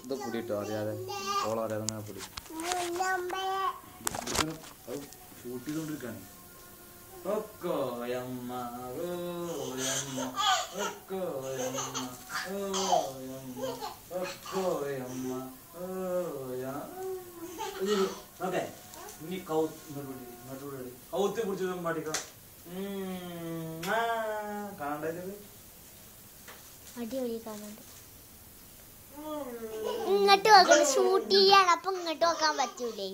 ഇത് പൊടിയിട്ടോ അറിയാതെ ഓളം അറിയാതെ അങ്ങനെ പൊടി ഷൂട്ട് ചെയ്തോണ്ടിരിക്കാണ്. ഇനി കൗത്ത് പിടിച്ചു പാടിക്കാം. കാണണ്ടത് അടിപൊളി കാണുന്നുണ്ട്. ഇങ്ങോട്ട് നോക്കണം, ഷൂട്ട് ചെയ്യാണ്, അപ്പൊ ഇങ്ങോട്ട് നോക്കാൻ പറ്റൂലേ.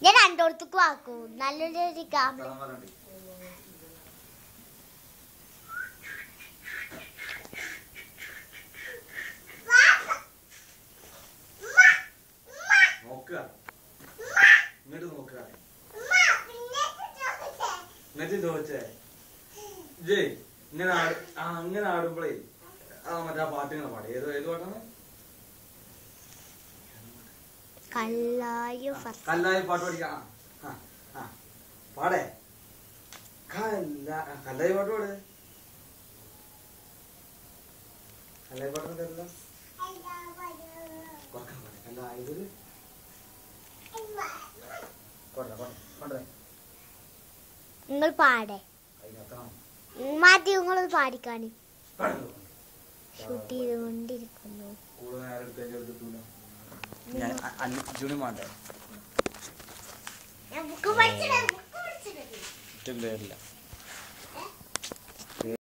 ഞാൻ രണ്ടോടത്തേക്കും ആക്കും. നല്ലൊരു ക്യാമറ അങ്ങനെ ആടുമ്പോഴേ മറ്റേ പാട്ടിങ്ങനെ പാടി. ഏത് പാട്ടാണ്? കല്ലായി പാട്ട് പഠിക്കാം. പാടേ കല്ലായി പാട്ട് പാട്. കല്ലായി പാട്ട് തരില്ല. കല്ലായത് നിങ്ങൾ പാടേ മാറ്റി നിങ്ങളത് പാടിക്കാണി. ഷൂട്ട് ചെയ്തുകൊണ്ടിരിക്കുന്നു. പേരില്ല.